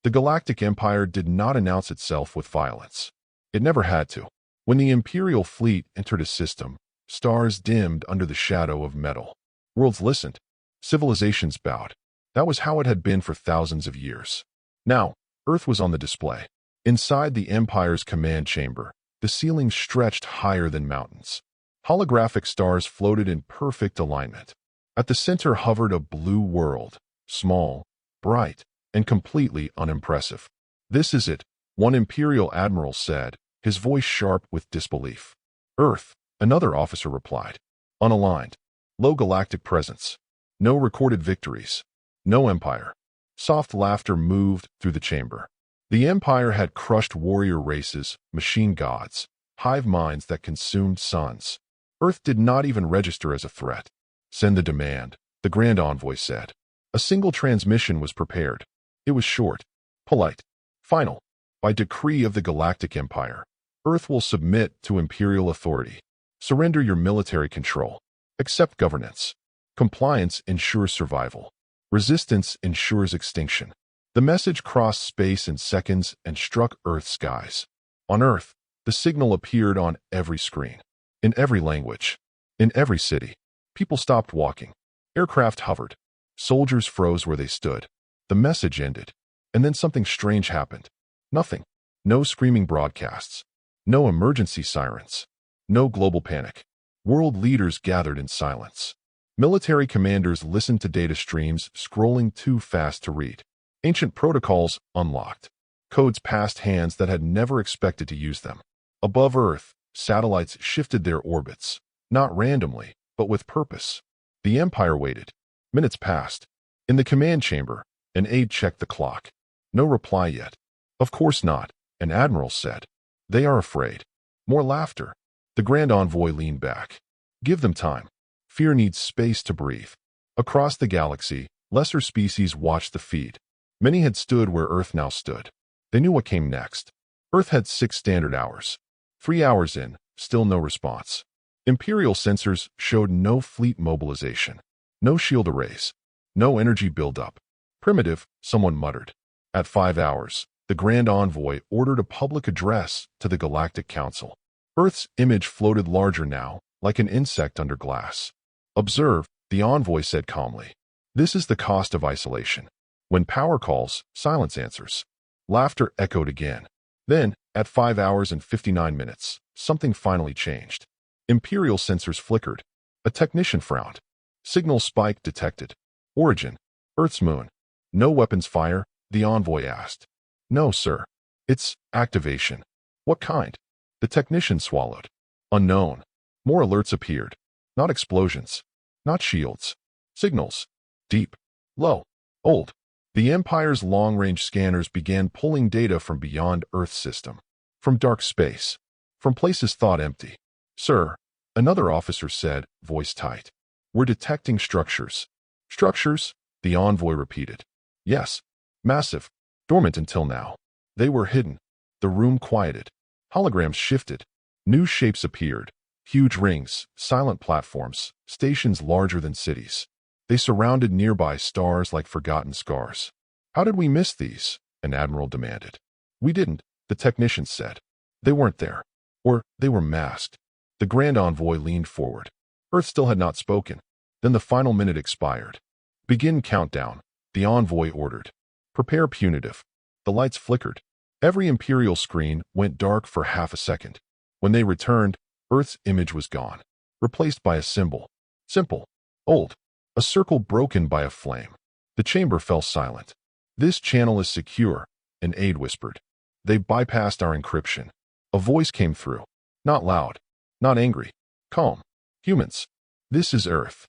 The Galactic Empire did not announce itself with violence. It never had to. When the Imperial fleet entered a system, stars dimmed under the shadow of metal. Worlds listened. Civilizations bowed. That was how it had been for thousands of years. Now, Earth was on the display. Inside the Empire's command chamber, the ceiling stretched higher than mountains. Holographic stars floated in perfect alignment. At the center hovered a blue world, small, bright, and completely unimpressive. "This is it," one Imperial admiral said, his voice sharp with disbelief. "Earth," another officer replied. "Unaligned. Low galactic presence. No recorded victories. No empire." Soft laughter moved through the chamber. The Empire had crushed warrior races, machine gods, hive minds that consumed suns. Earth did not even register as a threat. "Send the demand," the Grand Envoy said. A single transmission was prepared. It was short, polite, final. "By decree of the Galactic Empire, Earth will submit to Imperial authority. Surrender your military control. Accept governance. Compliance ensures survival. Resistance ensures extinction." The message crossed space in seconds and struck Earth's skies. On Earth, the signal appeared on every screen. In every language. In every city. People stopped walking. Aircraft hovered. Soldiers froze where they stood. The message ended. And then something strange happened. Nothing. No screaming broadcasts. No emergency sirens. No global panic. World leaders gathered in silence. Military commanders listened to data streams scrolling too fast to read. Ancient protocols unlocked. Codes passed hands that had never expected to use them. Above Earth, satellites shifted their orbits, not randomly, but with purpose. The Empire waited. Minutes passed. In the command chamber, an aide checked the clock. No reply yet. "Of course not," an admiral said. "They are afraid." More laughter. The Grand Envoy leaned back. "Give them time. Fear needs space to breathe." Across the galaxy, lesser species watched the feed. Many had stood where Earth now stood. They knew what came next. Earth had 6 standard hours. 3 hours in, still no response. Imperial sensors showed no fleet mobilization. No shield arrays. No energy buildup. "Primitive," someone muttered. At 5 hours, the Grand Envoy ordered a public address to the Galactic Council. Earth's image floated larger now, like an insect under glass. "Observe," the envoy said calmly. "This is the cost of isolation. When power calls, silence answers." Laughter echoed again. Then, at 5 hours and 59 minutes, something finally changed. Imperial sensors flickered. A technician frowned. "Signal spike detected. Origin, Earth's moon." "No weapons fire?" the envoy asked. "No, sir. It's activation." "What kind?" The technician swallowed. "Unknown." More alerts appeared. Not explosions. Not shields. Signals. Deep. Low. Old. The Empire's long-range scanners began pulling data from beyond Earth's system. From dark space. From places thought empty. "Sir," another officer said, voice tight. "We're detecting structures." "Structures?" the envoy repeated. "Yes. Massive. Dormant until now. They were hidden." The room quieted. Holograms shifted. New shapes appeared. Huge rings, silent platforms, stations larger than cities. They surrounded nearby stars like forgotten scars. "How did we miss these?" an admiral demanded. "We didn't," the technician said. "They weren't there. Or they were masked." The Grand Envoy leaned forward. Earth still had not spoken. Then the final minute expired. "Begin countdown," the envoy ordered. "Prepare punitive." The lights flickered. Every Imperial screen went dark for half a second. When they returned, Earth's image was gone, replaced by a symbol. Simple. Old. A circle broken by a flame. The chamber fell silent. "This channel is secure," an aide whispered. "They bypassed our encryption." A voice came through. Not loud. Not angry. Calm. "Humans. This is Earth."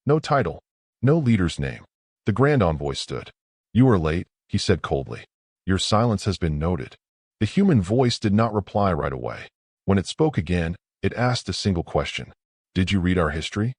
No title. No leader's name. The Grand Envoy stood. "You are late," he said coldly. "Your silence has been noted." The human voice did not reply right away. When it spoke again, it asked a single question. "Did you read our history?"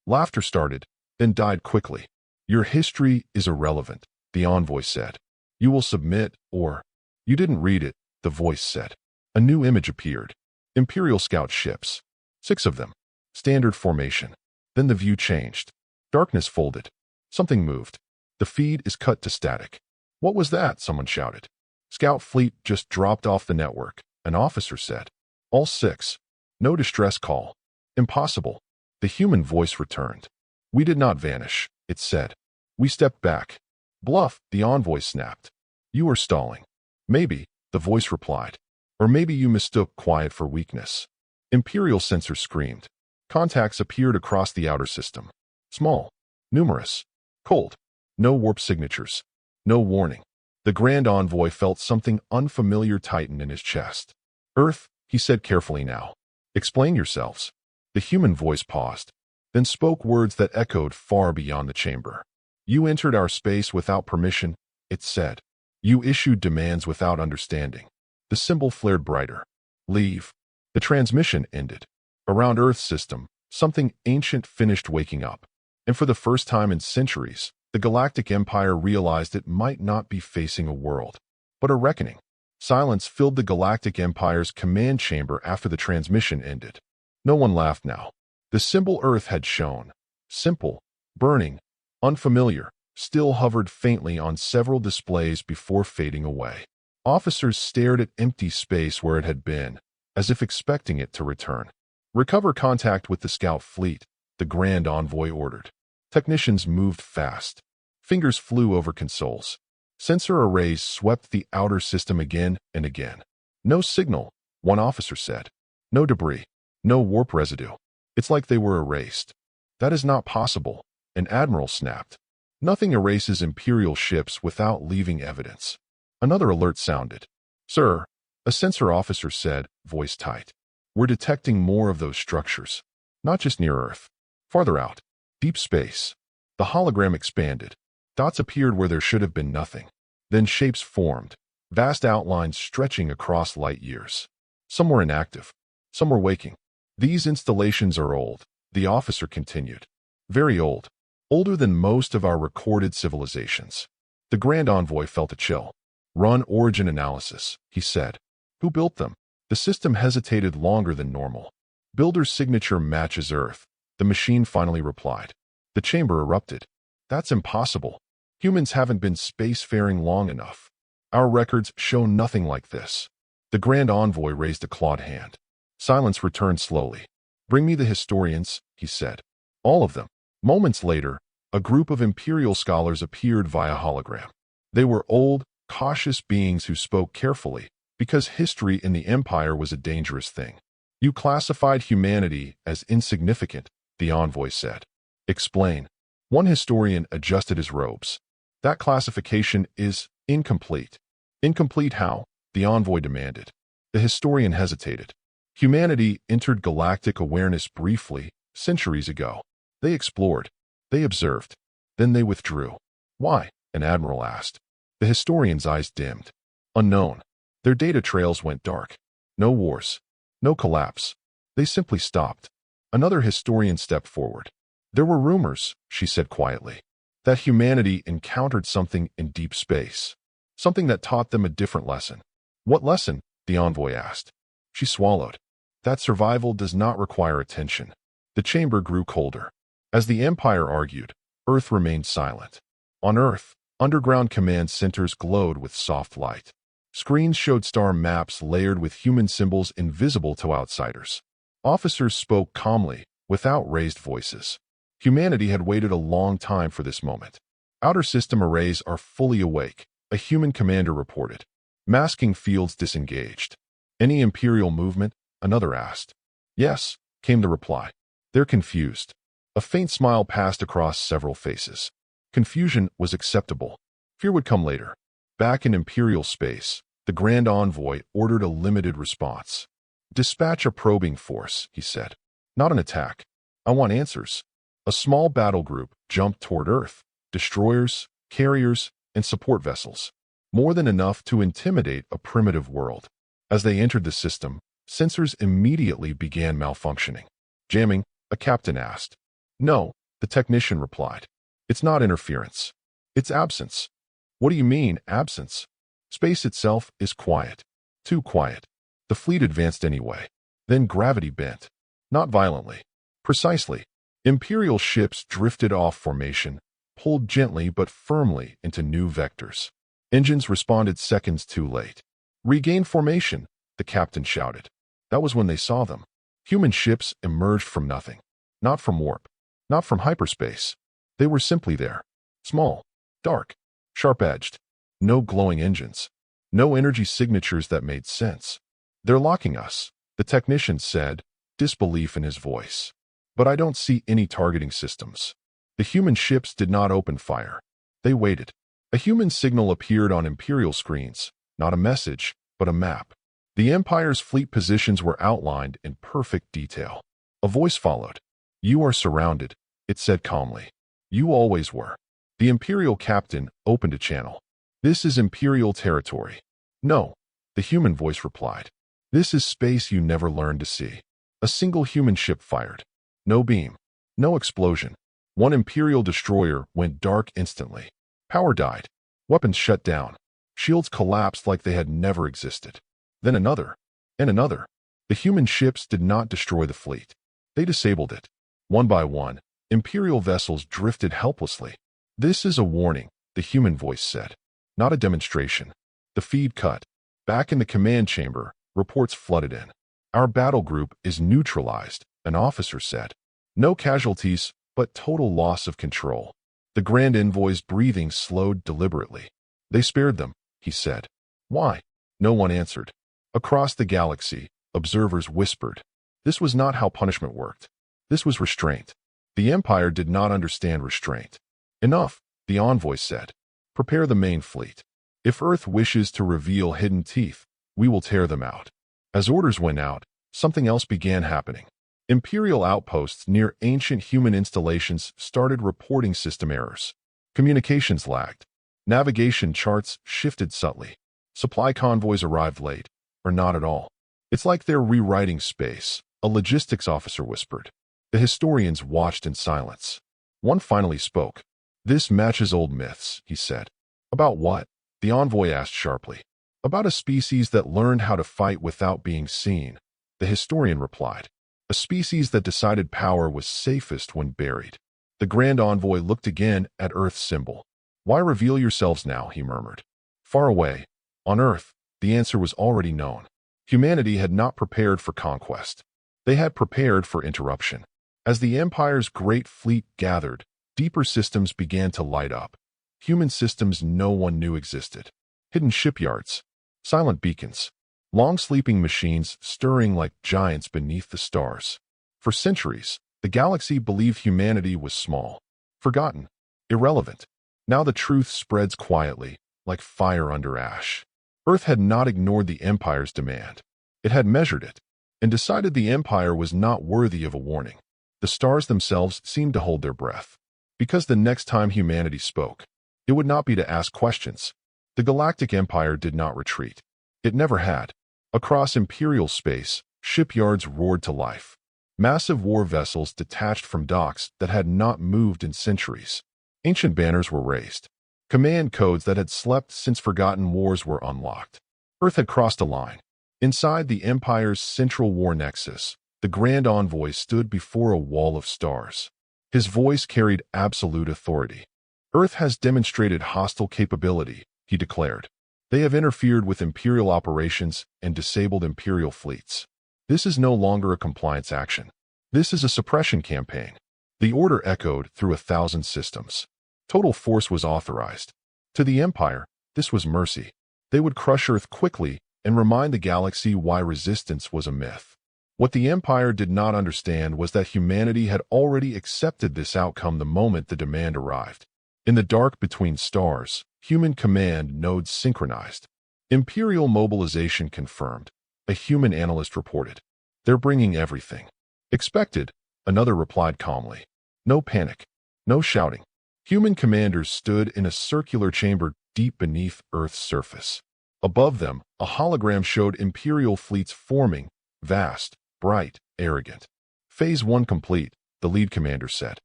Laughter started, then died quickly. "Your history is irrelevant," the envoy said. "You will submit, or—" "You didn't read it," the voice said. A new image appeared. Imperial scout ships. 6 of them. Standard formation. Then the view changed. Darkness folded. Something moved. The feed is cut to static. What was that? Someone shouted. Scout fleet just dropped off the network, an officer said. All six. No distress call. Impossible. The human voice returned. We did not vanish, it said. We stepped back. Bluff, the envoy snapped. You are stalling. Maybe, the voice replied. Or maybe you mistook quiet for weakness. Imperial sensor screamed. Contacts appeared across the outer system. Small. Numerous. Cold. No warp signatures. No warning. The Grand Envoy felt something unfamiliar tighten in his chest. Earth, he said carefully now. Explain yourselves. The human voice paused, then spoke words that echoed far beyond the chamber. You entered our space without permission, it said. You issued demands without understanding. The symbol flared brighter. Leave. The transmission ended. Around Earth's system, something ancient finished waking up. And for the first time in centuries, the Galactic Empire realized it might not be facing a world, but a reckoning. Silence filled the Galactic Empire's command chamber after the transmission ended. No one laughed now. The symbol Earth had shown, simple, burning, unfamiliar, still hovered faintly on several displays before fading away. Officers stared at empty space where it had been, as if expecting it to return. Recover contact with the scout fleet, the Grand Envoy ordered. Technicians moved fast. Fingers flew over consoles. Sensor arrays swept the outer system again and again. No signal, one officer said. No debris. No warp residue. It's like they were erased. That is not possible, an admiral snapped. Nothing erases Imperial ships without leaving evidence. Another alert sounded. Sir, a sensor officer said, voice tight. We're detecting more of those structures. Not just near Earth. Farther out. Deep space. The hologram expanded. Dots appeared where there should have been nothing. Then shapes formed, vast outlines stretching across light years. Some were inactive. Some were waking. These installations are old, the officer continued. Very old. Older than most of our recorded civilizations. The Grand Envoy felt a chill. Run origin analysis, he said. Who built them? The system hesitated longer than normal. Builder's signature matches Earth, the machine finally replied. The chamber erupted. That's impossible. Humans haven't been spacefaring long enough. Our records show nothing like this. The Grand Envoy raised a clawed hand. Silence returned slowly. Bring me the historians, he said. All of them. Moments later, a group of Imperial scholars appeared via hologram. They were old, cautious beings who spoke carefully, because history in the Empire was a dangerous thing. You classified humanity as insignificant, the envoy said. Explain. One historian adjusted his robes. That classification is incomplete. Incomplete how? The envoy demanded. The historian hesitated. Humanity entered galactic awareness briefly, centuries ago. They explored. They observed. Then they withdrew. Why? An admiral asked. The historian's eyes dimmed. Unknown. Their data trails went dark. No wars. No collapse. They simply stopped. Another historian stepped forward. There were rumors, she said quietly, that humanity encountered something in deep space. Something that taught them a different lesson. What lesson? The envoy asked. She swallowed. That survival does not require attention. The chamber grew colder. As the Empire argued, Earth remained silent. On Earth, underground command centers glowed with soft light. Screens showed star maps layered with human symbols invisible to outsiders. Officers spoke calmly, without raised voices. Humanity had waited a long time for this moment. Outer system arrays are fully awake, a human commander reported. Masking fields disengaged. Any Imperial movement? Another asked. Yes, came the reply. They're confused. A faint smile passed across several faces. Confusion was acceptable. Fear would come later. Back in Imperial space, the Grand Envoy ordered a limited response. Dispatch a probing force, he said. Not an attack. I want answers. A small battle group jumped toward Earth. Destroyers, carriers, and support vessels. More than enough to intimidate a primitive world. As they entered the system, sensors immediately began malfunctioning. Jamming, a captain asked. No, the technician replied. It's not interference. It's absence. What do you mean, absence? Space itself is quiet. Too quiet. The fleet advanced anyway. Then gravity bent. Not violently. Precisely. Imperial ships drifted off formation, pulled gently but firmly into new vectors. Engines responded seconds too late. Regain formation, the captain shouted. That was when they saw them. Human ships emerged from nothing. Not from warp. Not from hyperspace. They were simply there. Small. Dark. Sharp-edged. No glowing engines. No energy signatures that made sense. They're locking us, the technician said, disbelief in his voice. But I don't see any targeting systems. The human ships did not open fire. They waited. A human signal appeared on Imperial screens, not a message, but a map. The Empire's fleet positions were outlined in perfect detail. A voice followed. You are surrounded, it said calmly. You always were. The Imperial captain opened a channel. This is Imperial territory. No, the human voice replied. This is space you never learned to see. A single human ship fired. No beam. No explosion. One Imperial destroyer went dark instantly. Power died. Weapons shut down. Shields collapsed like they had never existed. Then another. And another. The human ships did not destroy the fleet. They disabled it. One by one, Imperial vessels drifted helplessly. This is a warning, the human voice said. Not a demonstration. The feed cut. Back in the command chamber, reports flooded in. Our battle group is neutralized, an officer said. No casualties, but total loss of control. The Grand Envoy's breathing slowed deliberately. They spared them, he said. Why? No one answered. Across the galaxy, observers whispered. This was not how punishment worked. This was restraint. The Empire did not understand restraint. Enough, the envoy said. Prepare the main fleet. If Earth wishes to reveal hidden teeth, we will tear them out. As orders went out, something else began happening. Imperial outposts near ancient human installations started reporting system errors. Communications lagged. Navigation charts shifted subtly. Supply convoys arrived late, or not at all. It's like they're rewriting space, a logistics officer whispered. The historians watched in silence. One finally spoke. This matches old myths, he said. About what? The envoy asked sharply. About a species that learned how to fight without being seen, the historian replied. A species that decided power was safest when buried. The Grand Envoy looked again at Earth's symbol. Why reveal yourselves now, he murmured. Far away, on Earth, the answer was already known. Humanity had not prepared for conquest. They had prepared for interruption. As the Empire's great fleet gathered, deeper systems began to light up. Human systems no one knew existed. Hidden shipyards. Silent beacons. Long-sleeping machines stirring like giants beneath the stars. For centuries, the galaxy believed humanity was small, forgotten, irrelevant. Now the truth spreads quietly, like fire under ash. Earth had not ignored the Empire's demand. It had measured it, and decided the Empire was not worthy of a warning. The stars themselves seemed to hold their breath, because the next time humanity spoke, it would not be to ask questions. The Galactic Empire did not retreat. It never had. Across Imperial space, shipyards roared to life. Massive war vessels detached from docks that had not moved in centuries. Ancient banners were raised. Command codes that had slept since forgotten wars were unlocked. Earth had crossed a line. Inside the Empire's central war nexus, the Grand Envoy stood before a wall of stars. His voice carried absolute authority. Earth has demonstrated hostile capability, he declared. They have interfered with Imperial operations and disabled Imperial fleets. This is no longer a compliance action. This is a suppression campaign. The order echoed through 1,000 systems. Total force was authorized. To the Empire, this was mercy. They would crush Earth quickly and remind the galaxy why resistance was a myth. What the Empire did not understand was that humanity had already accepted this outcome the moment the demand arrived. In the dark between stars, human command nodes synchronized. Imperial mobilization confirmed, a human analyst reported. They're bringing everything. Expected, another replied calmly. No panic. No shouting. Human commanders stood in a circular chamber deep beneath Earth's surface. Above them, a hologram showed Imperial fleets forming, vast, bright, arrogant. Phase 1 complete, the lead commander said.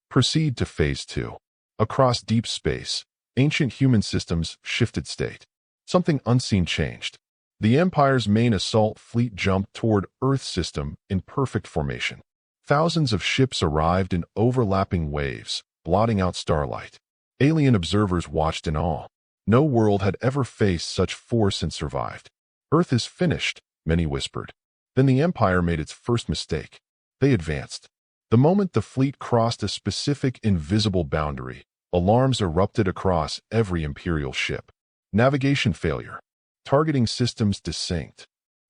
Proceed to Phase 2. Across deep space, ancient human systems shifted state. Something unseen changed. The Empire's main assault fleet jumped toward Earth's system in perfect formation. Thousands of ships arrived in overlapping waves, blotting out starlight. Alien observers watched in awe. No world had ever faced such force and survived. Earth is finished, many whispered. Then the Empire made its first mistake. They advanced. The moment the fleet crossed a specific invisible boundary, alarms erupted across every Imperial ship. Navigation failure. Targeting systems desynced.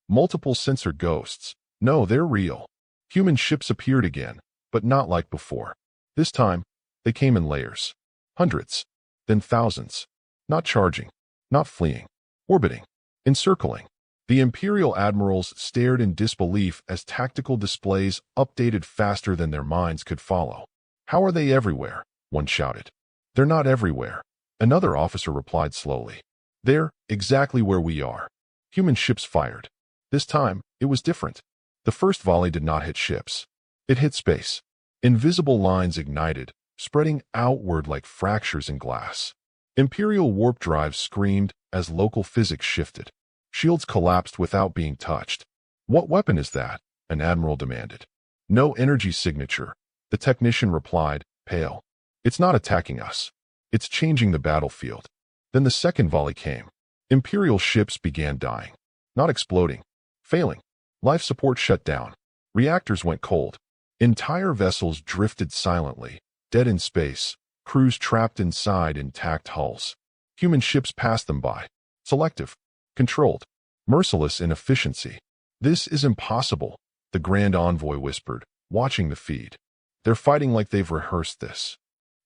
Multiple sensor ghosts. No, they're real. Human ships appeared again, but not like before. This time, they came in layers. Hundreds. Then thousands. Not charging. Not fleeing. Orbiting. Encircling. The Imperial admirals stared in disbelief as tactical displays updated faster than their minds could follow. How are they everywhere? One shouted. They're not everywhere. Another officer replied slowly. They're exactly where we are. Human ships fired. This time, it was different. The first volley did not hit ships. It hit space. Invisible lines ignited, spreading outward like fractures in glass. Imperial warp drives screamed as local physics shifted. Shields collapsed without being touched. What weapon is that? An admiral demanded. No energy signature. The technician replied, pale. It's not attacking us. It's changing the battlefield. Then the second volley came. Imperial ships began dying. Not exploding. Failing. Life support shut down. Reactors went cold. Entire vessels drifted silently, dead in space, crews trapped inside intact hulls. Human ships passed them by. Selective. Controlled. Merciless in efficiency. This is impossible, the Grand Envoy whispered, watching the feed. They're fighting like they've rehearsed this.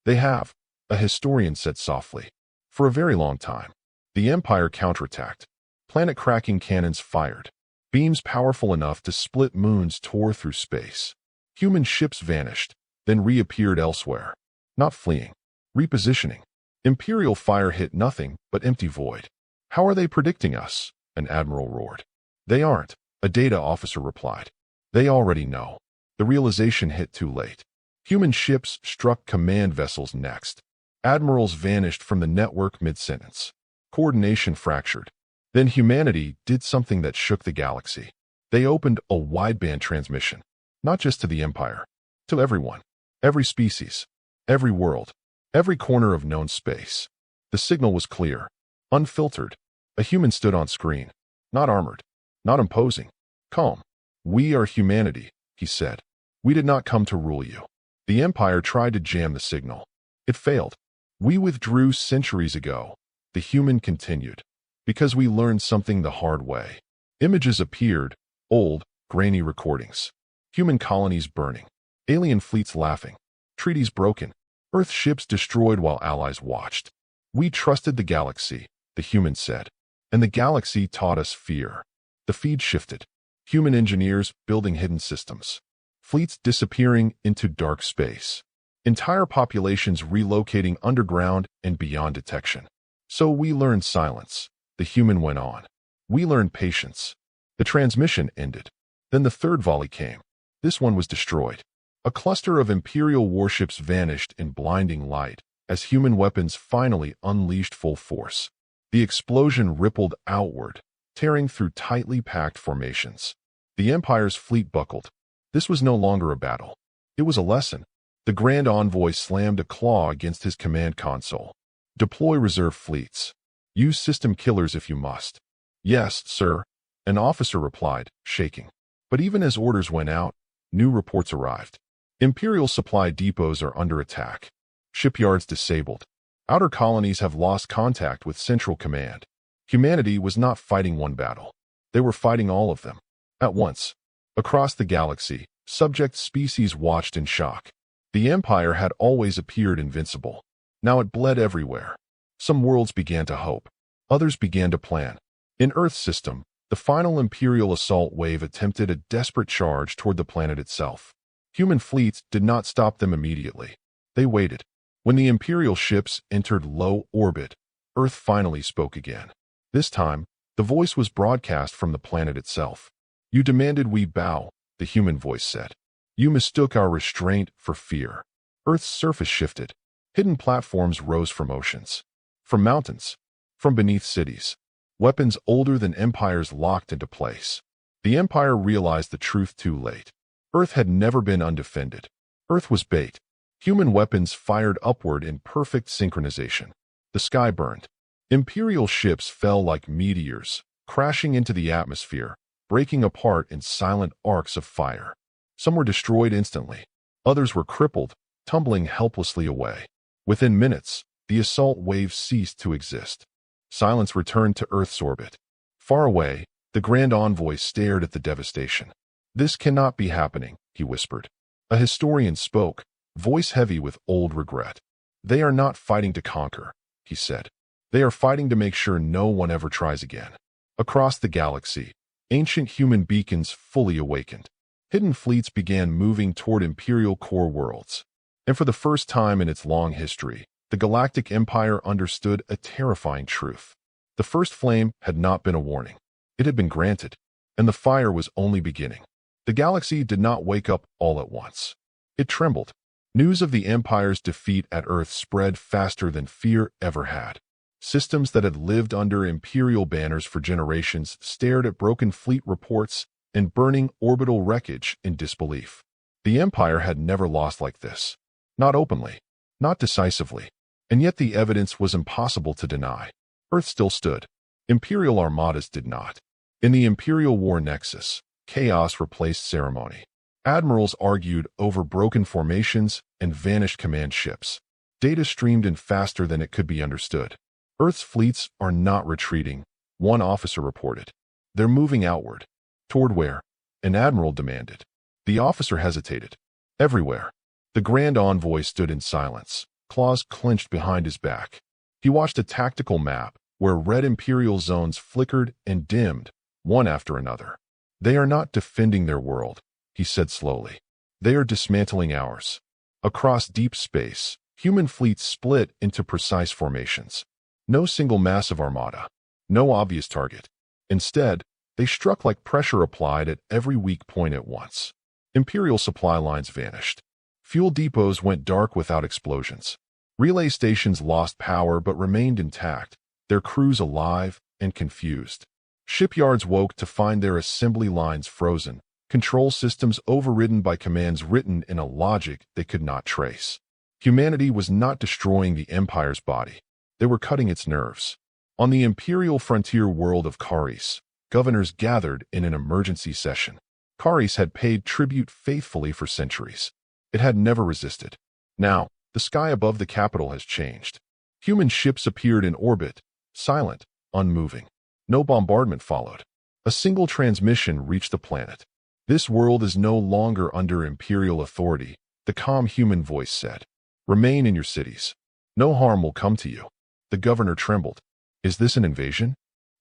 They have, a historian said softly. For a very long time. The Empire counterattacked. Planet-cracking cannons fired. Beams powerful enough to split moons tore through space. Human ships vanished, then reappeared elsewhere. Not fleeing. Repositioning. Imperial fire hit nothing but empty void. How are they predicting us? An admiral roared. They aren't, a data officer replied. They already know. The realization hit too late. Human ships struck command vessels next. Admirals vanished from the network mid-sentence. Coordination fractured. Then humanity did something that shook the galaxy. They opened a wideband transmission. Not just to the Empire. To everyone. Every species. Every world. Every corner of known space. The signal was clear. Unfiltered. A human stood on screen. Not armored. Not imposing. Calm. We are humanity, he said. We did not come to rule you. The Empire tried to jam the signal. It failed. We withdrew centuries ago. The human continued. Because we learned something the hard way. Images appeared. Old, grainy recordings. Human colonies burning. Alien fleets laughing. Treaties broken. Earth ships destroyed while allies watched. We trusted the galaxy, the human said. And the galaxy taught us fear. The feed shifted. Human engineers building hidden systems. Fleets disappearing into dark space. Entire populations relocating underground and beyond detection. So we learned silence. The human went on. We learned patience. The transmission ended. Then the third volley came. This one was destroyed. A cluster of Imperial warships vanished in blinding light as human weapons finally unleashed full force. The explosion rippled outward, tearing through tightly packed formations. The Empire's fleet buckled. This was no longer a battle. It was a lesson. The Grand Envoy slammed a claw against his command console. Deploy reserve fleets. Use system killers if you must. Yes, sir, an officer replied, shaking. But even as orders went out, new reports arrived. Imperial supply depots are under attack. Shipyards disabled. Outer colonies have lost contact with Central Command. Humanity was not fighting one battle. They were fighting all of them. At once. Across the galaxy, subject species watched in shock. The Empire had always appeared invincible. Now it bled everywhere. Some worlds began to hope. Others began to plan. In Earth's system, the final Imperial assault wave attempted a desperate charge toward the planet itself. Human fleets did not stop them immediately. They waited. When the Imperial ships entered low orbit, Earth finally spoke again. This time, the voice was broadcast from the planet itself. You demanded we bow, the human voice said. You mistook our restraint for fear. Earth's surface shifted. Hidden platforms rose from oceans. From mountains. From beneath cities. Weapons older than empires locked into place. The Empire realized the truth too late. Earth had never been undefended. Earth was bait. Human weapons fired upward in perfect synchronization. The sky burned. Imperial ships fell like meteors, crashing into the atmosphere, breaking apart in silent arcs of fire. Some were destroyed instantly. Others were crippled, tumbling helplessly away. Within minutes, the assault wave ceased to exist. Silence returned to Earth's orbit. Far away, the Grand Envoy stared at the devastation. "This cannot be happening," he whispered. A historian spoke, voice heavy with old regret. "They are not fighting to conquer," he said. "They are fighting to make sure no one ever tries again." Across the galaxy, ancient human beacons fully awakened. Hidden fleets began moving toward Imperial core worlds. And for the first time in its long history, the Galactic Empire understood a terrifying truth. The first flame had not been a warning. It had been granted, and the fire was only beginning. The galaxy did not wake up all at once. It trembled. News of the Empire's defeat at Earth spread faster than fear ever had. Systems that had lived under Imperial banners for generations stared at broken fleet reports and burning orbital wreckage in disbelief. The Empire had never lost like this. Not openly, not decisively, and yet the evidence was impossible to deny. Earth still stood. Imperial armadas did not. In the Imperial War nexus, chaos replaced ceremony. Admirals argued over broken formations and vanished command ships. Data streamed in faster than it could be understood. "Earth's fleets are not retreating," one officer reported. "They're moving outward." "Toward where?" an admiral demanded. The officer hesitated. "Everywhere." The Grand Envoy stood in silence, claws clenched behind his back. He watched a tactical map where red Imperial zones flickered and dimmed, one after another. "They are not defending their world," he said slowly. "They are dismantling ours." Across deep space, human fleets split into precise formations. No single massive armada. No obvious target. Instead, they struck like pressure applied at every weak point at once. Imperial supply lines vanished. Fuel depots went dark without explosions. Relay stations lost power but remained intact, their crews alive and confused. Shipyards woke to find their assembly lines frozen, control systems overridden by commands written in a logic they could not trace. Humanity was not destroying the Empire's body. They were cutting its nerves. On the Imperial frontier world of Caris, governors gathered in an emergency session. Caris had paid tribute faithfully for centuries. It had never resisted. Now, the sky above the capital has changed. Human ships appeared in orbit, silent, unmoving. No bombardment followed. A single transmission reached the planet. "This world is no longer under Imperial authority," the calm human voice said. "Remain in your cities. No harm will come to you." The governor trembled. "Is this an invasion?"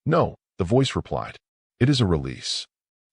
"No," the voice replied. "It is a release."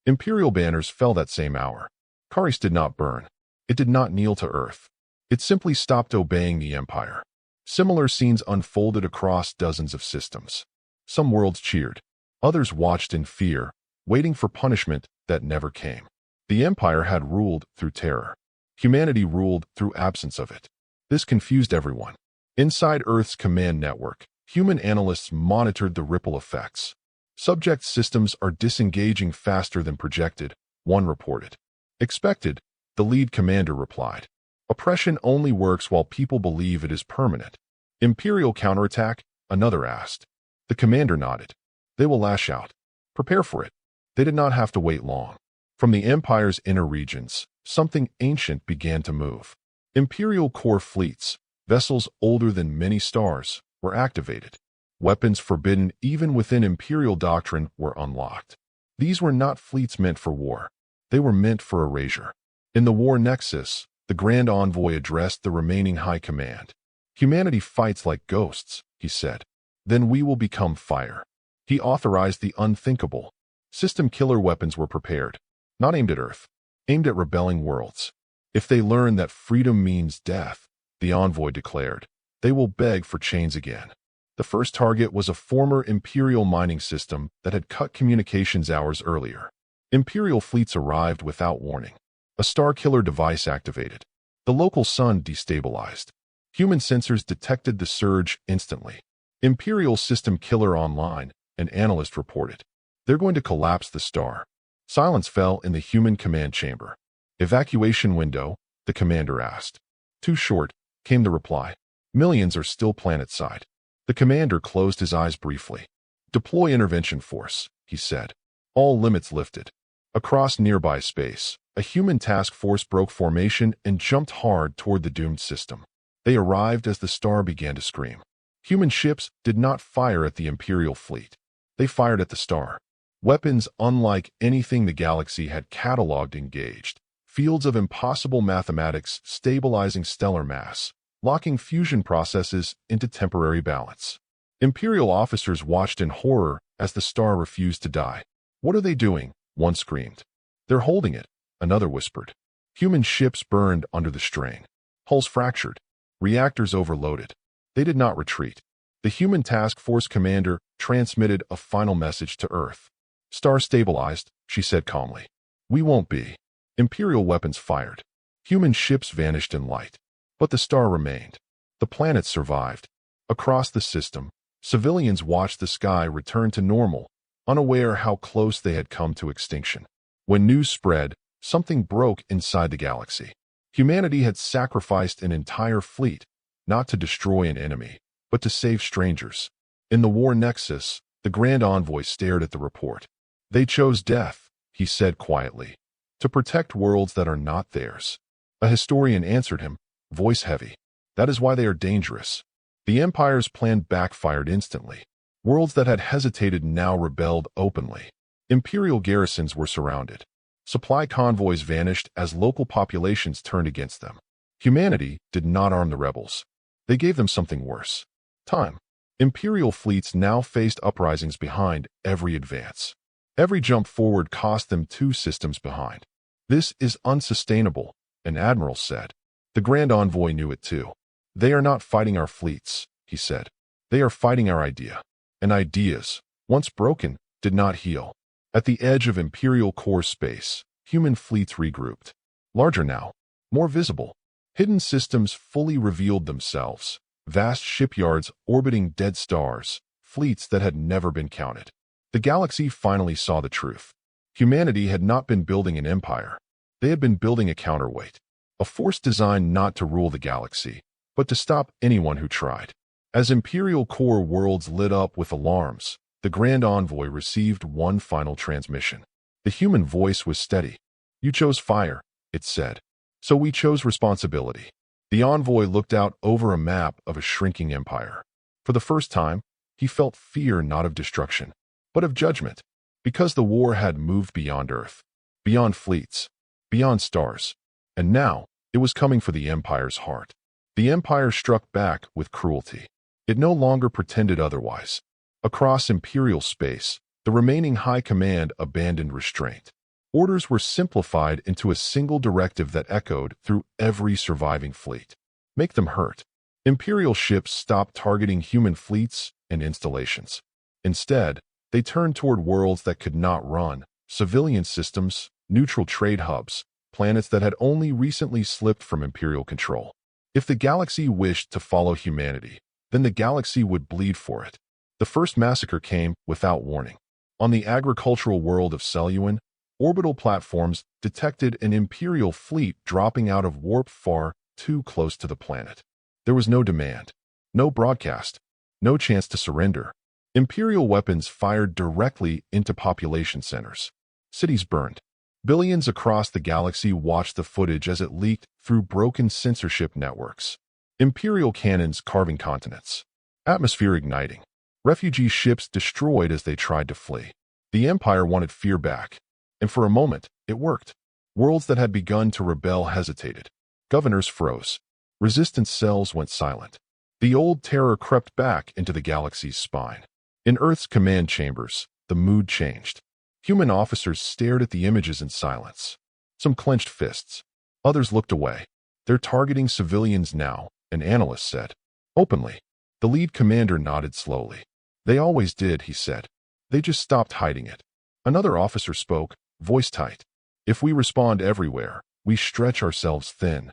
Imperial banners fell that same hour. Caris did not burn. It did not kneel to Earth. It simply stopped obeying the Empire. Similar scenes unfolded across dozens of systems. Some worlds cheered. Others watched in fear, waiting for punishment that never came. The Empire had ruled through terror. Humanity ruled through absence of it. This confused everyone. Inside Earth's command network, human analysts monitored the ripple effects. "Subject systems are disengaging faster than projected," one reported. "Expected," the lead commander replied. "Oppression only works while people believe it is permanent." "Imperial counterattack?" another asked. The commander nodded. "They will lash out. Prepare for it." They did not have to wait long. From the Empire's inner regions, something ancient began to move. Imperial core fleets, vessels older than many stars, were activated. Weapons forbidden even within Imperial doctrine were unlocked. These were not fleets meant for war. They were meant for erasure. In the war nexus, the Grand Envoy addressed the remaining high command. "Humanity fights like ghosts," he said. "Then we will become fire." He authorized the unthinkable. System killer weapons were prepared, not aimed at Earth, aimed at rebelling worlds. "If they learn that freedom means death," the envoy declared, "they will beg for chains again." The first target was a former Imperial mining system that had cut communications hours earlier. Imperial fleets arrived without warning. A star-killer device activated. The local sun destabilized. Human sensors detected the surge instantly. "Imperial system killer online," an analyst reported. "They're going to collapse the star." Silence fell in the human command chamber. "Evacuation window?" the commander asked. "Too short," came the reply. "Millions are still planetside." The commander closed his eyes briefly. "Deploy intervention force," he said. All limits lifted. Across nearby space, a human task force broke formation and jumped hard toward the doomed system. They arrived as the star began to scream. Human ships did not fire at the Imperial fleet. They fired at the star. Weapons unlike anything the galaxy had cataloged engaged. Fields of impossible mathematics stabilizing stellar mass, locking fusion processes into temporary balance. Imperial officers watched in horror as the star refused to die. "What are they doing?" one screamed. "They're holding it," another whispered. Human ships burned under the strain. Hulls fractured. Reactors overloaded. They did not retreat. The human task force commander transmitted a final message to Earth. "Star stabilized," she said calmly. "We won't be." Imperial weapons fired. Human ships vanished in light. But the star remained. The planet survived. Across the system, civilians watched the sky return to normal, unaware how close they had come to extinction. When news spread, something broke inside the galaxy. Humanity had sacrificed an entire fleet, not to destroy an enemy, but to save strangers. In the war nexus, the Grand Envoy stared at the report. "They chose death," he said quietly, "to protect worlds that are not theirs." A historian answered him, voice heavy. "That is why they are dangerous." The Empire's plan backfired instantly. Worlds that had hesitated now rebelled openly. Imperial garrisons were surrounded. Supply convoys vanished as local populations turned against them. Humanity did not arm the rebels. They gave them something worse: time. Imperial fleets now faced uprisings behind every advance. Every jump forward cost them 2 systems behind. "This is unsustainable," an admiral said. The Grand Envoy knew it too. "They are not fighting our fleets," he said. "They are fighting our idea." And ideas, once broken, did not heal. At the edge of Imperial core space, human fleets regrouped. Larger now, more visible. Hidden systems fully revealed themselves. Vast shipyards orbiting dead stars, fleets that had never been counted. The galaxy finally saw the truth. Humanity had not been building an empire. They had been building a counterweight. A force designed not to rule the galaxy, but to stop anyone who tried. As Imperial core worlds lit up with alarms, the Grand Envoy received one final transmission. The human voice was steady. "You chose fire," it said. "So we chose responsibility." The envoy looked out over a map of a shrinking empire. For the first time, he felt fear not of destruction, but of judgment, because the war had moved beyond Earth, beyond fleets, beyond stars. And now, it was coming for the Empire's heart. The Empire struck back with cruelty. It no longer pretended otherwise. Across Imperial space, the remaining High Command abandoned restraint. Orders were simplified into a single directive that echoed through every surviving fleet. Make them hurt. Imperial ships stopped targeting human fleets and installations. Instead, they turned toward worlds that could not run, civilian systems, neutral trade hubs, planets that had only recently slipped from Imperial control. If the galaxy wished to follow humanity, then the galaxy would bleed for it. The first massacre came without warning. On the agricultural world of Seleuan, orbital platforms detected an Imperial fleet dropping out of warp far too close to the planet. There was no demand, no broadcast, no chance to surrender. Imperial weapons fired directly into population centers. Cities burned. Billions across the galaxy watched the footage as it leaked through broken censorship networks. Imperial cannons carving continents. Atmosphere igniting. Refugee ships destroyed as they tried to flee. The Empire wanted fear back. And for a moment, it worked. Worlds that had begun to rebel hesitated. Governors froze. Resistance cells went silent. The old terror crept back into the galaxy's spine. In Earth's command chambers, the mood changed. Human officers stared at the images in silence. Some clenched fists. Others looked away. "They're targeting civilians now," an analyst said. Openly. The lead commander nodded slowly. "They always did," he said. "They just stopped hiding it." Another officer spoke, voice tight. "If we respond everywhere, we stretch ourselves thin."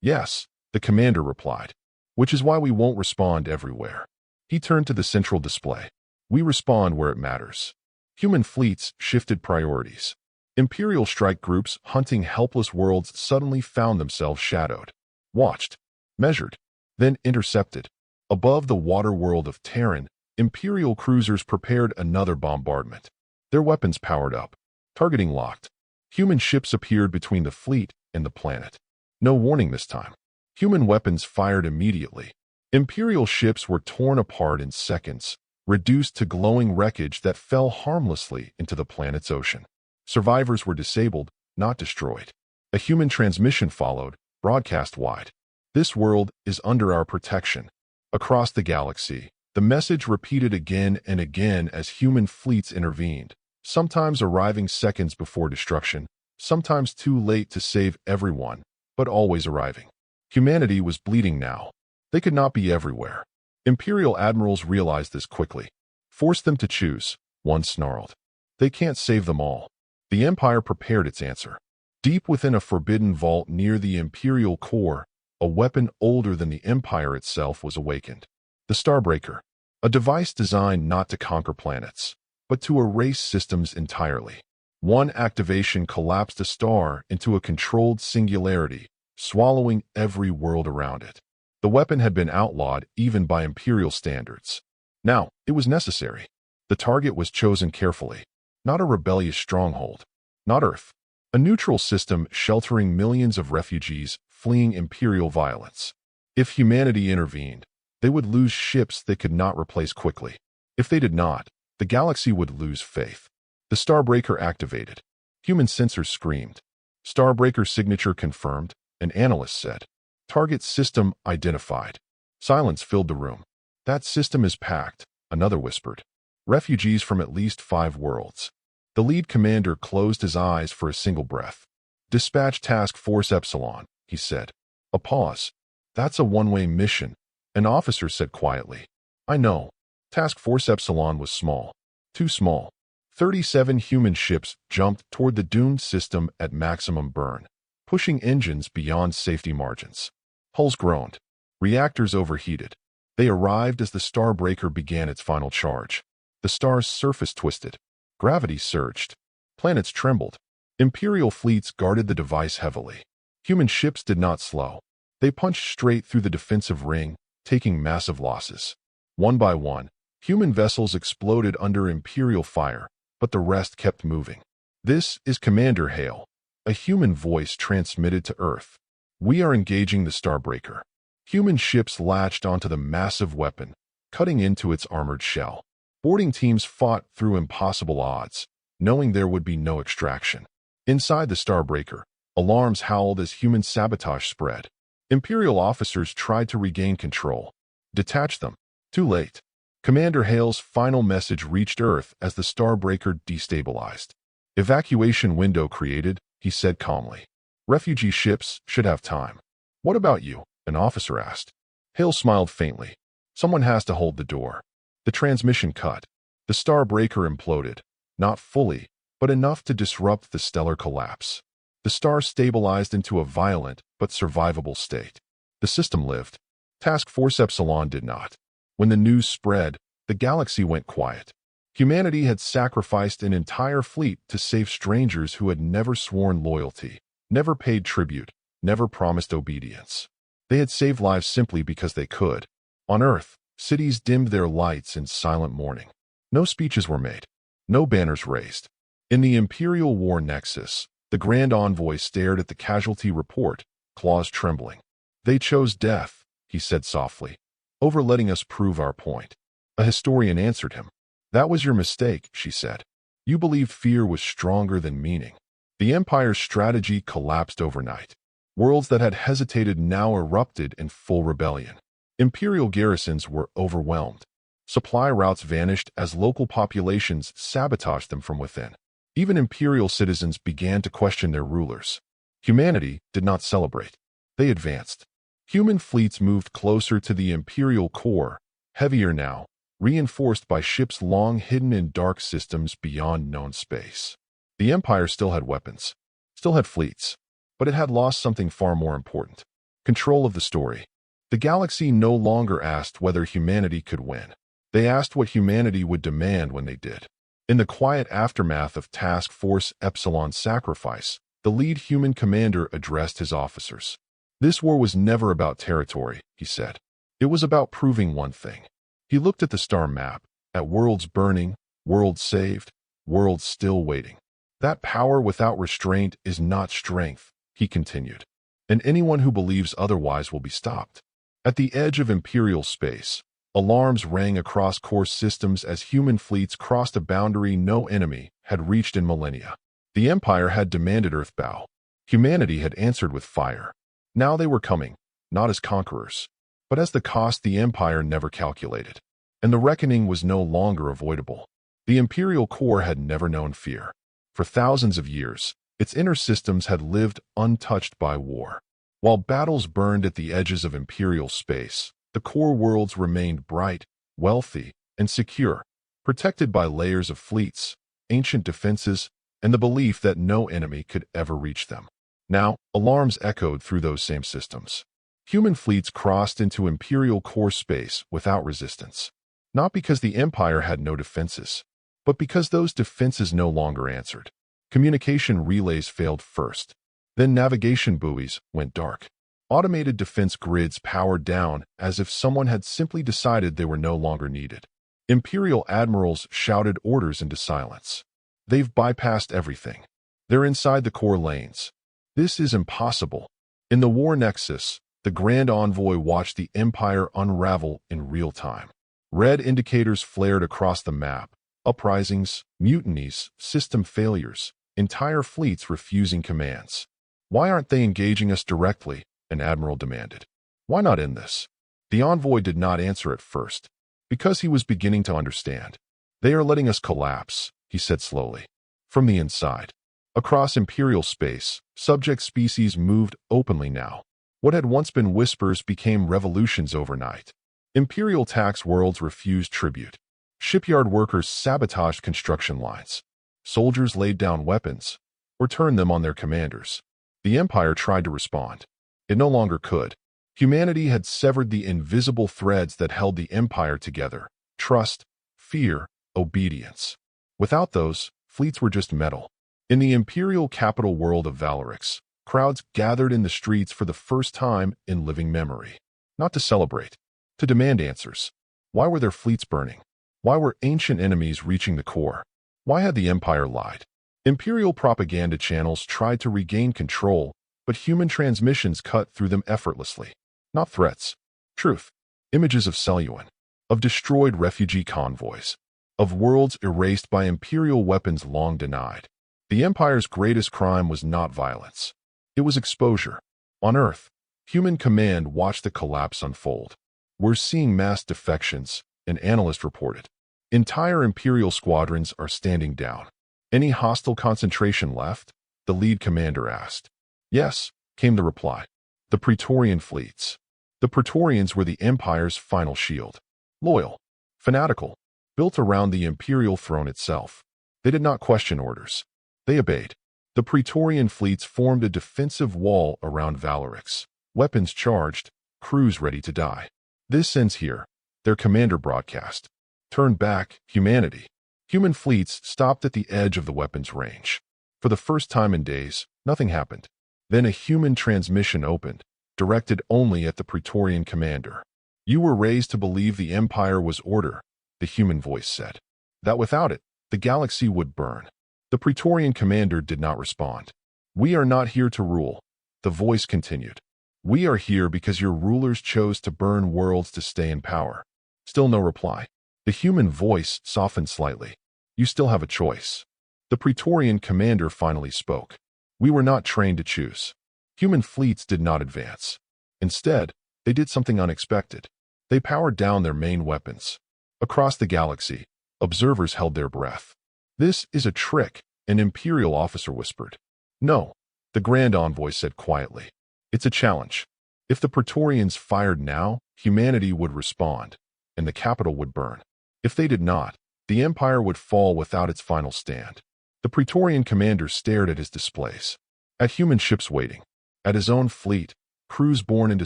"Yes," the commander replied. "Which is why we won't respond everywhere." He turned to the central display. "We respond where it matters." Human fleets shifted priorities. Imperial strike groups hunting helpless worlds suddenly found themselves shadowed. Watched. Measured. Then intercepted. Above the water world of Terran, Imperial cruisers prepared another bombardment. Their weapons powered up. Targeting locked. Human ships appeared between the fleet and the planet. No warning this time. Human weapons fired immediately. Imperial ships were torn apart in seconds, reduced to glowing wreckage that fell harmlessly into the planet's ocean. Survivors were disabled, not destroyed. A human transmission followed, broadcast-wide. This world is under our protection. Across the galaxy, the message repeated again and again as human fleets intervened, sometimes arriving seconds before destruction, sometimes too late to save everyone, but always arriving. Humanity was bleeding now. They could not be everywhere. Imperial admirals realized this quickly. Force them to choose, one snarled. They can't save them all. The Empire prepared its answer. Deep within a forbidden vault near the Imperial core, a weapon older than the Empire itself was awakened. The Starbreaker, a device designed not to conquer planets, but to erase systems entirely. One activation collapsed a star into a controlled singularity, swallowing every world around it. The weapon had been outlawed even by Imperial standards. Now, it was necessary. The target was chosen carefully. Not a rebellious stronghold. Not Earth. A neutral system sheltering millions of refugees fleeing Imperial violence. If humanity intervened, they would lose ships they could not replace quickly. If they did not, the galaxy would lose faith. The Starbreaker activated. Human sensors screamed. Starbreaker signature confirmed, an analyst said. Target system identified. Silence filled the room. That system is packed, another whispered. Refugees from at least 5 worlds. The lead commander closed his eyes for a single breath. Dispatch Task Force Epsilon, he said. A pause. That's a one-way mission, an officer said quietly. I know. Task Force Epsilon was small. Too small. 37 human ships jumped toward the doomed system at maximum burn, pushing engines beyond safety margins. Hulls groaned. Reactors overheated. They arrived as the Starbreaker began its final charge. The star's surface twisted. Gravity surged. Planets trembled. Imperial fleets guarded the device heavily. Human ships did not slow. They punched straight through the defensive ring, taking massive losses. One by one, human vessels exploded under Imperial fire, but the rest kept moving. This is Commander Hale. A human voice transmitted to Earth. We are engaging the Starbreaker. Human ships latched onto the massive weapon, cutting into its armored shell. Boarding teams fought through impossible odds, knowing there would be no extraction. Inside the Starbreaker, alarms howled as human sabotage spread. Imperial officers tried to regain control. Detach them. Too late. Commander Hale's final message reached Earth as the Starbreaker destabilized. Evacuation window created, he said calmly. Refugee ships should have time. What about you? An officer asked. Hale smiled faintly. Someone has to hold the door. The transmission cut. The Starbreaker imploded. Not fully, but enough to disrupt the stellar collapse. The star stabilized into a violent but survivable state. The system lived. Task Force Epsilon did not. When the news spread, the galaxy went quiet. Humanity had sacrificed an entire fleet to save strangers who had never sworn loyalty, never paid tribute, never promised obedience. They had saved lives simply because they could. On Earth, cities dimmed their lights in silent mourning. No speeches were made. No banners raised. In the Imperial War Nexus, the Grand Envoy stared at the casualty report, claws trembling. They chose death, he said softly, over letting us prove our point. A historian answered him. That was your mistake, she said. You believed fear was stronger than meaning. The Empire's strategy collapsed overnight. Worlds that had hesitated now erupted in full rebellion. Imperial garrisons were overwhelmed. Supply routes vanished as local populations sabotaged them from within. Even Imperial citizens began to question their rulers. Humanity did not celebrate. They advanced. Human fleets moved closer to the Imperial core, heavier now, reinforced by ships long hidden in dark systems beyond known space. The Empire still had weapons, still had fleets, but it had lost something far more important: control of the story. The galaxy no longer asked whether humanity could win. They asked what humanity would demand when they did. In the quiet aftermath of Task Force Epsilon's sacrifice, the lead human commander addressed his officers. This war was never about territory, he said. It was about proving one thing. He looked at the star map, at worlds burning, worlds saved, worlds still waiting. That power without restraint is not strength, he continued. And anyone who believes otherwise will be stopped. At the edge of Imperial space, alarms rang across core systems as human fleets crossed a boundary no enemy had reached in millennia. The Empire had demanded Earthbow. Humanity had answered with fire. Now they were coming, not as conquerors, but as the cost the Empire never calculated. And the reckoning was no longer avoidable. The Imperial core had never known fear. For thousands of years, its inner systems had lived untouched by war. While battles burned at the edges of Imperial space, the core worlds remained bright, wealthy, and secure, protected by layers of fleets, ancient defenses, and the belief that no enemy could ever reach them. Now, alarms echoed through those same systems. Human fleets crossed into Imperial core space without resistance. Not because the Empire had no defenses, but because those defenses no longer answered. Communication relays failed first. Then navigation buoys went dark. Automated defense grids powered down as if someone had simply decided they were no longer needed. Imperial admirals shouted orders into silence. They've bypassed everything. They're inside the core lanes. This is impossible. In the war nexus, the Grand Envoy watched the Empire unravel in real time. Red indicators flared across the map. Uprisings, mutinies, system failures, entire fleets refusing commands. Why aren't they engaging us directly? An admiral demanded. Why not end this? The envoy did not answer at first, because he was beginning to understand. They are letting us collapse, he said slowly. From the inside. Across Imperial space, subject species moved openly now. What had once been whispers became revolutions overnight. Imperial tax worlds refused tribute. Shipyard workers sabotaged construction lines. Soldiers laid down weapons, or turned them on their commanders. The Empire tried to respond. It no longer could. Humanity had severed the invisible threads that held the Empire together: trust, fear, obedience. Without those, fleets were just metal. In the Imperial capital world of Valerix, crowds gathered in the streets for the first time in living memory. Not to celebrate, to demand answers. Why were their fleets burning? Why were ancient enemies reaching the core? Why had the Empire lied? Imperial propaganda channels tried to regain control, but human transmissions cut through them effortlessly. Not threats. Truth. Images of Celuan. Of destroyed refugee convoys. Of worlds erased by Imperial weapons long denied. The Empire's greatest crime was not violence. It was exposure. On Earth, human command watched the collapse unfold. We're seeing mass defections, an analyst reported. Entire Imperial squadrons are standing down. Any hostile concentration left? The lead commander asked. Yes, came the reply. The Praetorian fleets. The Praetorians were the Empire's final shield. Loyal, fanatical, built around the Imperial throne itself. They did not question orders. They obeyed. The Praetorian fleets formed a defensive wall around Valerix. Weapons charged, crews ready to die. This ends here, their commander broadcast. Turn back, humanity. Human fleets stopped at the edge of the weapons range. For the first time in days, nothing happened. Then a human transmission opened, directed only at the Praetorian commander. You were raised to believe the Empire was order, the human voice said. That without it, the galaxy would burn. The Praetorian commander did not respond. We are not here to rule, the voice continued. We are here because your rulers chose to burn worlds to stay in power. Still no reply. The human voice softened slightly. You still have a choice. The Praetorian commander finally spoke. We were not trained to choose. Human fleets did not advance. Instead, they did something unexpected. They powered down their main weapons. Across the galaxy, observers held their breath. This is a trick, an Imperial officer whispered. No, the Grand Envoy said quietly. It's a challenge. If the Praetorians fired now, humanity would respond, and the capital would burn. If they did not, the Empire would fall without its final stand. The Praetorian commander stared at his displays, at human ships waiting, at his own fleet, crews born into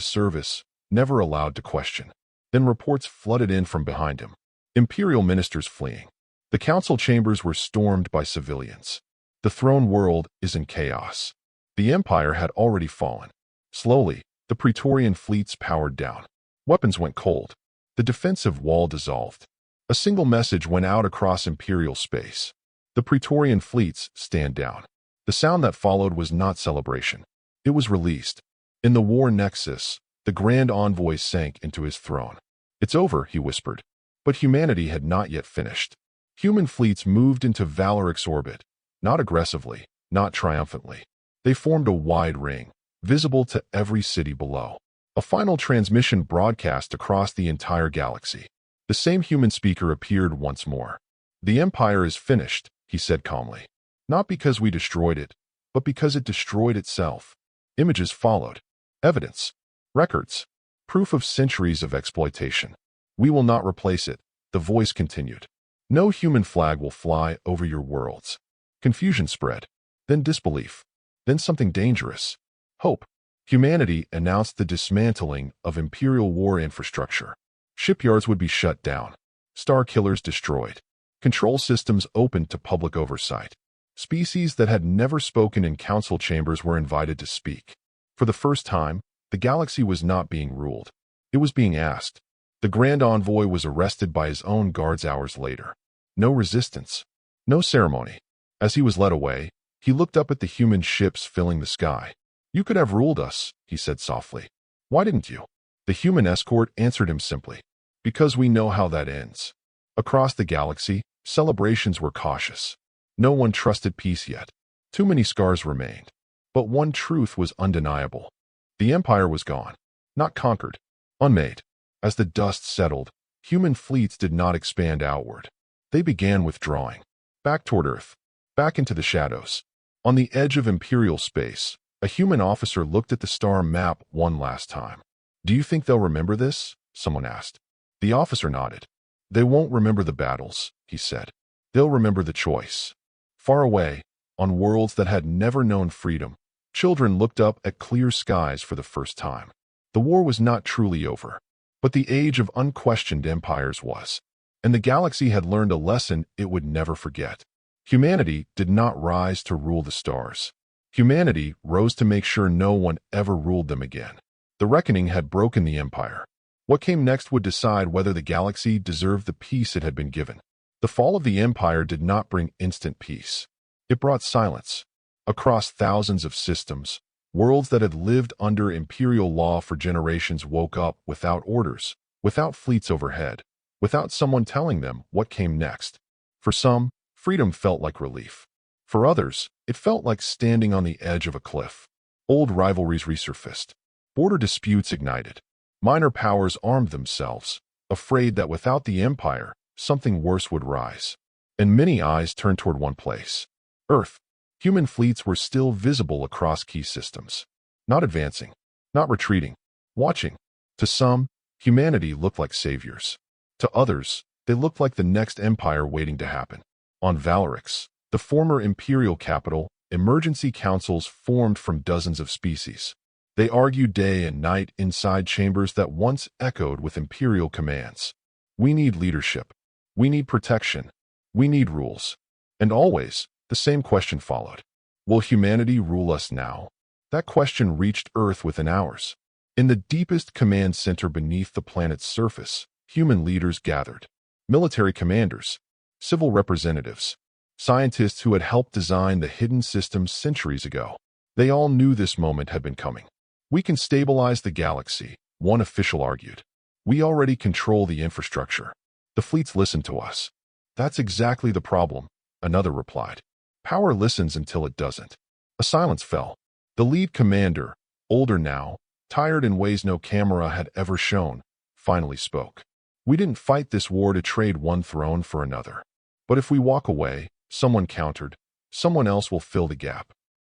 service, never allowed to question. Then reports flooded in from behind him. Imperial ministers fleeing. The council chambers were stormed by civilians. The throne world is in chaos. The Empire had already fallen. Slowly, the Praetorian fleets powered down. Weapons went cold. The defensive wall dissolved. A single message went out across Imperial space. The Praetorian fleets stand down. The sound that followed was not celebration. It was released. In the war nexus, the Grand Envoy sank into his throne. "It's over," he whispered. But humanity had not yet finished. Human fleets moved into Valoric's orbit, not aggressively, not triumphantly. They formed a wide ring, visible to every city below. A final transmission broadcast across the entire galaxy. The same human speaker appeared once more. "The Empire is finished," he said calmly. "Not because we destroyed it, but because it destroyed itself." Images followed. Evidence. Records. Proof of centuries of exploitation. "We will not replace it," the voice continued. "No human flag will fly over your worlds." Confusion spread. Then disbelief. Then something dangerous. Hope. Humanity announced the dismantling of Imperial war infrastructure. Shipyards would be shut down. Star killers destroyed. Control systems opened to public oversight. Species that had never spoken in council chambers were invited to speak. For the first time, the galaxy was not being ruled. It was being asked. The Grand Envoy was arrested by his own guards hours later. No resistance. No ceremony. As he was led away, he looked up at the human ships filling the sky. "You could have ruled us," he said softly. "Why didn't you?" The human escort answered him simply. "Because we know how that ends." Across the galaxy, celebrations were cautious. No one trusted peace yet. Too many scars remained. But one truth was undeniable. The Empire was gone. Not conquered. Unmade. As the dust settled, human fleets did not expand outward. They began withdrawing. Back toward Earth. Back into the shadows. On the edge of Imperial space, a human officer looked at the star map one last time. "Do you think they'll remember this?" someone asked. The officer nodded. "They won't remember the battles," he said. "They'll remember the choice." Far away, on worlds that had never known freedom, children looked up at clear skies for the first time. The war was not truly over, but the age of unquestioned empires was. And the galaxy had learned a lesson it would never forget. Humanity did not rise to rule the stars. Humanity rose to make sure no one ever ruled them again. The reckoning had broken the empire. What came next would decide whether the galaxy deserved the peace it had been given. The fall of the empire did not bring instant peace. It brought silence. Across thousands of systems, worlds that had lived under imperial law for generations woke up without orders, without fleets overhead, without someone telling them what came next. For some, freedom felt like relief. For others, it felt like standing on the edge of a cliff. Old rivalries resurfaced. Border disputes ignited. Minor powers armed themselves, afraid that without the empire, something worse would rise. And many eyes turned toward one place. Earth. Human fleets were still visible across key systems. Not advancing. Not retreating. Watching. To some, humanity looked like saviors. To others, they looked like the next empire waiting to happen. On Valorix, the former imperial capital, emergency councils formed from dozens of species. They argued day and night inside chambers that once echoed with imperial commands. "We need leadership. We need protection. We need rules." And always, the same question followed. Will humanity rule us now? That question reached Earth within hours. In the deepest command center beneath the planet's surface, human leaders gathered. Military commanders, civil representatives, scientists who had helped design the hidden systems centuries ago. They all knew this moment had been coming. "We can stabilize the galaxy," one official argued. "We already control the infrastructure. The fleets listen to us." "That's exactly the problem," another replied. "Power listens until it doesn't." A silence fell. The lead commander, older now, tired in ways no camera had ever shown, finally spoke. "We didn't fight this war to trade one throne for another. But if we walk away," someone countered, "someone else will fill the gap."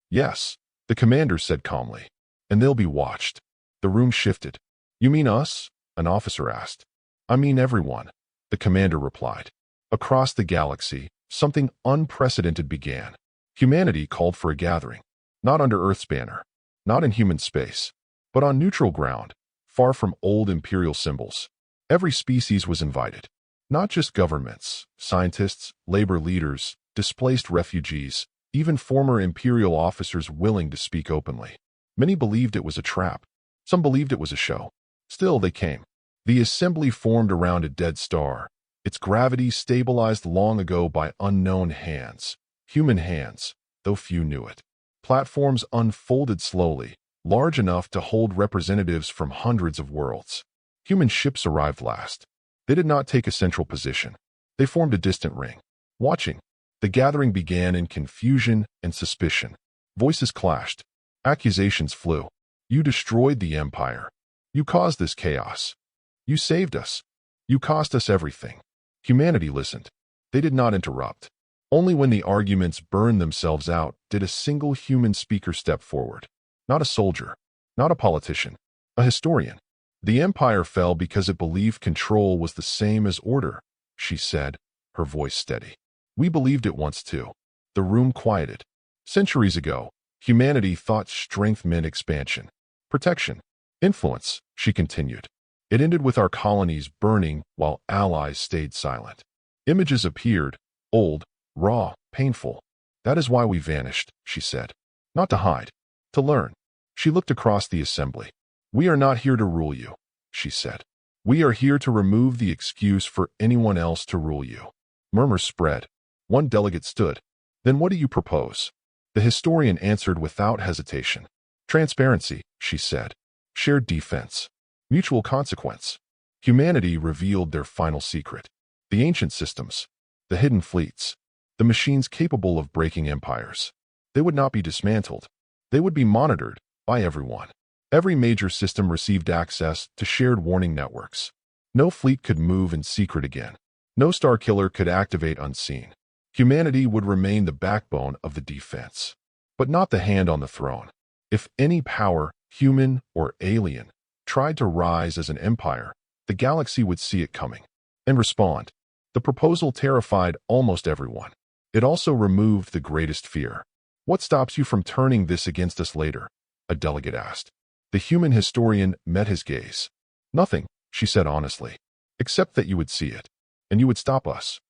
"Yes," the commander said calmly, "and they'll be watched." The room shifted. "You mean us?" an officer asked. "I mean everyone," the commander replied. Across the galaxy, something unprecedented began. Humanity called for a gathering. Not under Earth's banner, not in human space, but on neutral ground, far from old imperial symbols. Every species was invited. Not just governments, scientists, labor leaders, displaced refugees, even former imperial officers willing to speak openly. Many believed it was a trap. Some believed it was a show. Still, they came. The assembly formed around a dead star, its gravity stabilized long ago by unknown hands, human hands, though few knew it. Platforms unfolded slowly, large enough to hold representatives from hundreds of worlds. Human ships arrived last. They did not take a central position. They formed a distant ring, watching. The gathering began in confusion and suspicion. Voices clashed. Accusations flew. You destroyed the Empire. You caused this chaos. You saved us. You cost us everything. Humanity listened. They did not interrupt. Only when the arguments burned themselves out did a single human speaker step forward. Not a soldier. Not a politician. A historian. The Empire fell because it believed control was the same as order, she said, her voice steady. We believed it once too. The room quieted. Centuries ago, humanity thought strength meant expansion, protection, influence, she continued. It ended with our colonies burning while allies stayed silent. Images appeared, old, raw, painful. That is why we vanished, she said. Not to hide, to learn. She looked across the assembly. We are not here to rule you, she said. We are here to remove the excuse for anyone else to rule you. Murmurs spread. One delegate stood. Then what do you propose? The historian answered without hesitation. Transparency, she said. Shared defense. Mutual consequence. Humanity revealed their final secret. The ancient systems. The hidden fleets. The machines capable of breaking empires. They would not be dismantled. They would be monitored by everyone. Every major system received access to shared warning networks. No fleet could move in secret again. No Starkiller could activate unseen. Humanity would remain the backbone of the defense, but not the hand on the throne. If any power, human or alien, tried to rise as an empire, the galaxy would see it coming and respond. The proposal terrified almost everyone. It also removed the greatest fear. What stops you from turning this against us later? A delegate asked. The human historian met his gaze. Nothing, she said honestly, except that you would see it, and you would stop us.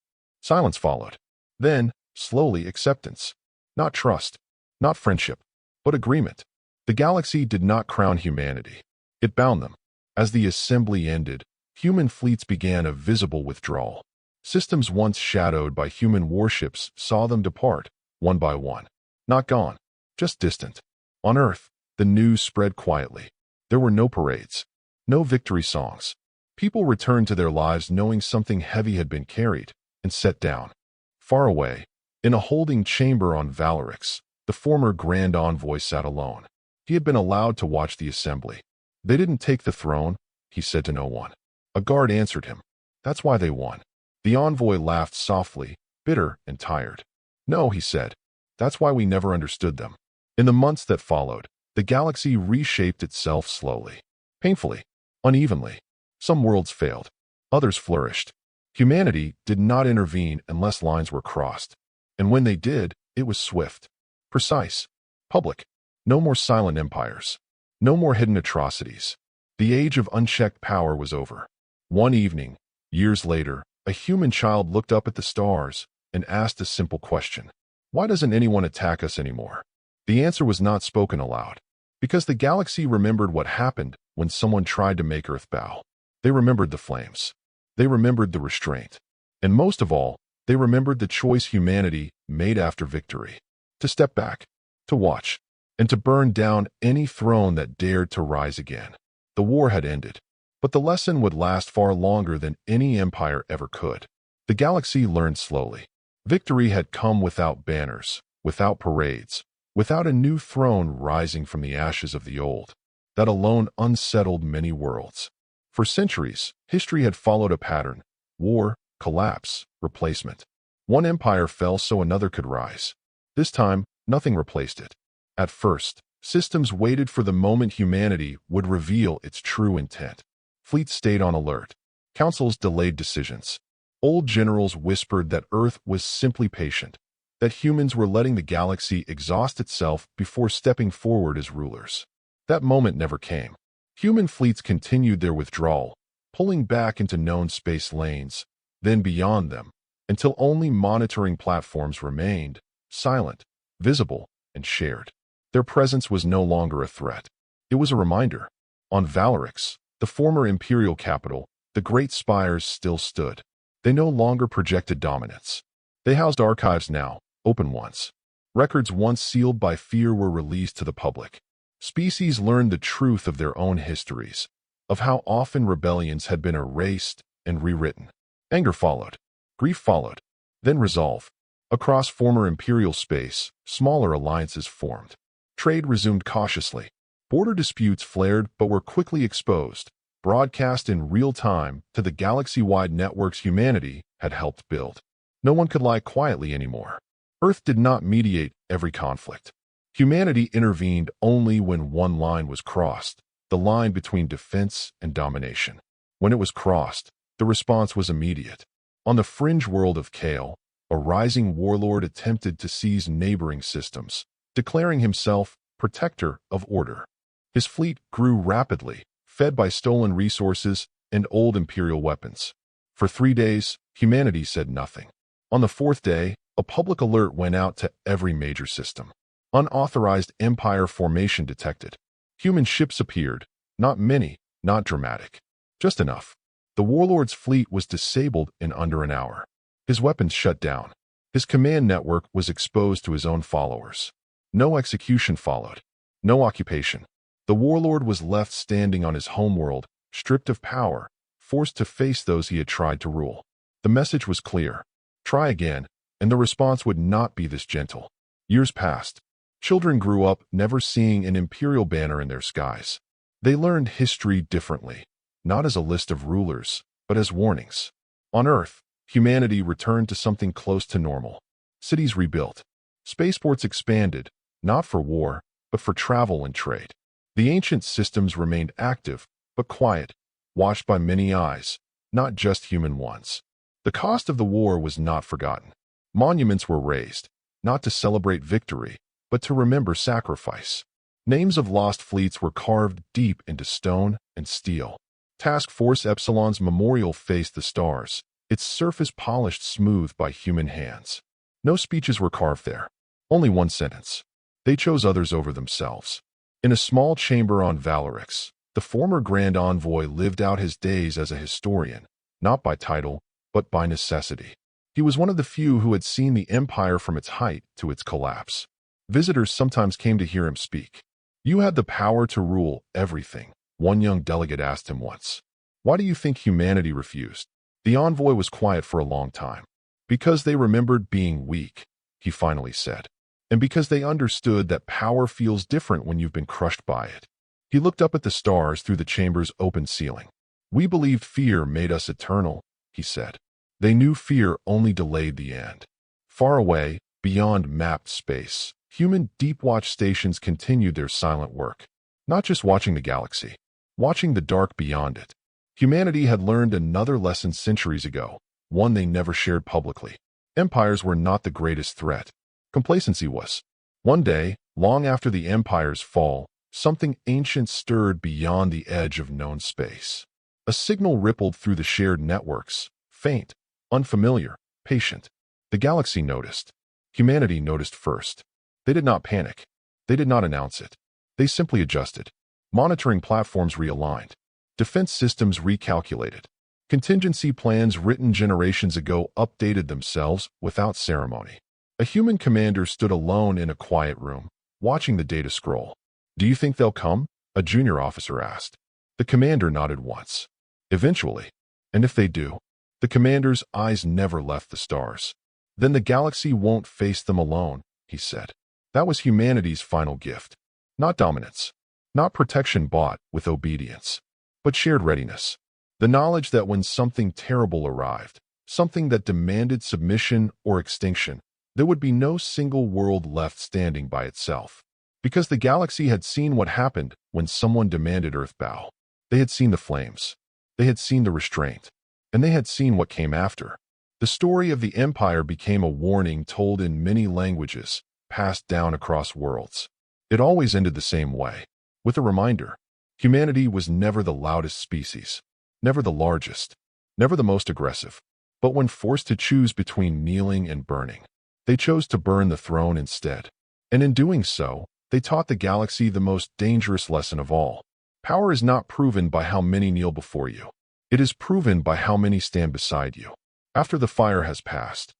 Silence followed. Then, slowly, acceptance. Not trust, not friendship, but agreement. The galaxy did not crown humanity. It bound them. As the assembly ended, human fleets began a visible withdrawal. Systems once shadowed by human warships saw them depart, one by one. Not gone, just distant. On Earth, the news spread quietly. There were no parades, no victory songs. People returned to their lives knowing something heavy had been carried and set down. Far away, in a holding chamber on Valerix, the former Grand Envoy sat alone. He had been allowed to watch the assembly. They didn't take the throne, he said to no one. A guard answered him. That's why they won. The envoy laughed softly, bitter and tired. No, he said. That's why we never understood them. In the months that followed, the galaxy reshaped itself slowly, painfully, unevenly. Some worlds failed. Others flourished. Humanity did not intervene unless lines were crossed. And when they did, it was swift, precise, public. No more silent empires. No more hidden atrocities. The age of unchecked power was over. One evening, years later, a human child looked up at the stars and asked a simple question. Why doesn't anyone attack us anymore? The answer was not spoken aloud. Because the galaxy remembered what happened when someone tried to make Earth bow. They remembered the flames. They remembered the restraint. And most of all, they remembered the choice humanity made after victory. To step back, to watch, and to burn down any throne that dared to rise again. The war had ended, but the lesson would last far longer than any empire ever could. The galaxy learned slowly. Victory had come without banners, without parades, without a new throne rising from the ashes of the old. That alone unsettled many worlds. For centuries, history had followed a pattern: war, collapse, replacement. One empire fell so another could rise. This time, nothing replaced it. At first, systems waited for the moment humanity would reveal its true intent. Fleets stayed on alert. Councils delayed decisions. Old generals whispered that Earth was simply patient, that humans were letting the galaxy exhaust itself before stepping forward as rulers. That moment never came. Human fleets continued their withdrawal, pulling back into known space lanes, then beyond them, until only monitoring platforms remained, silent, visible, and shared. Their presence was no longer a threat. It was a reminder. On Valerix, The former imperial capital, the great spires still stood. They no longer projected dominance. They housed archives now, open ones. Records once sealed by fear were released to the public. Species learned the truth of their own histories, of how often rebellions had been erased and rewritten. Anger followed. Grief followed. Then resolve. Across former imperial space, smaller alliances formed. Trade resumed cautiously. Border disputes flared but were quickly exposed, broadcast in real time to the galaxy-wide networks humanity had helped build. No one could lie quietly anymore. Earth did not mediate every conflict. Humanity intervened only when one line was crossed, the line between defense and domination. When it was crossed, the response was immediate. On the fringe world of Kale, a rising warlord attempted to seize neighboring systems, declaring himself protector of order. His fleet grew rapidly, fed by stolen resources and old imperial weapons. For 3 days, humanity said nothing. On the 4th day, a public alert went out to every major system. Unauthorized empire formation detected. Human ships appeared, not many, not dramatic. Just enough. The warlord's fleet was disabled in under an hour. His weapons shut down. His command network was exposed to his own followers. No execution followed. No occupation. The warlord was left standing on his homeworld, stripped of power, forced to face those he had tried to rule. The message was clear. Try again, and the response would not be this gentle. Years passed. Children grew up never seeing an imperial banner in their skies. They learned history differently, not as a list of rulers, but as warnings. On Earth, humanity returned to something close to normal. Cities rebuilt. Spaceports expanded, not for war, but for travel and trade. The ancient systems remained active, but quiet, watched by many eyes, not just human ones. The cost of the war was not forgotten. Monuments were raised, not to celebrate victory, but to remember sacrifice. Names of lost fleets were carved deep into stone and steel. Task Force Epsilon's memorial faced the stars, its surface polished smooth by human hands. No speeches were carved there. Only one sentence. They chose others over themselves. In a small chamber on Valerix, the former Grand Envoy lived out his days as a historian, not by title, but by necessity. He was one of the few who had seen the empire from its height to its collapse. Visitors sometimes came to hear him speak. "You had the power to rule everything," one young delegate asked him once. "Why do you think humanity refused?" The envoy was quiet for a long time. "Because they remembered being weak," he finally said. "And because they understood that power feels different when you've been crushed by it." He looked up at the stars through the chamber's open ceiling. "We believed fear made us eternal," he said. They knew fear only delayed the end. Far away, beyond mapped space, human deep-watch stations continued their silent work. Not just watching the galaxy, watching the dark beyond it. Humanity had learned another lesson centuries ago, one they never shared publicly. Empires were not the greatest threat. Complacency was. One day, long after the empire's fall, something ancient stirred beyond the edge of known space. A signal rippled through the shared networks, faint, unfamiliar, patient. The galaxy noticed. Humanity noticed first. They did not panic. They did not announce it. They simply adjusted. Monitoring platforms realigned. Defense systems recalculated. Contingency plans written generations ago updated themselves without ceremony. A human commander stood alone in a quiet room, watching the data scroll. "Do you think they'll come?" a junior officer asked. The commander nodded once. "Eventually. And if they do?" The commander's eyes never left the stars. "Then the galaxy won't face them alone," he said. That was humanity's final gift. Not dominance. Not protection bought with obedience. But shared readiness. The knowledge that when something terrible arrived, something that demanded submission or extinction, there would be no single world left standing by itself. Because the galaxy had seen what happened when someone demanded Earthbow. They had seen the flames. They had seen the restraint. And they had seen what came after. The story of the Empire became a warning told in many languages, passed down across worlds. It always ended the same way, with a reminder. Humanity was never the loudest species, never the largest, never the most aggressive. But when forced to choose between kneeling and burning, they chose to burn the throne instead. And in doing so, they taught the galaxy the most dangerous lesson of all. Power is not proven by how many kneel before you. It is proven by how many stand beside you. After the fire has passed,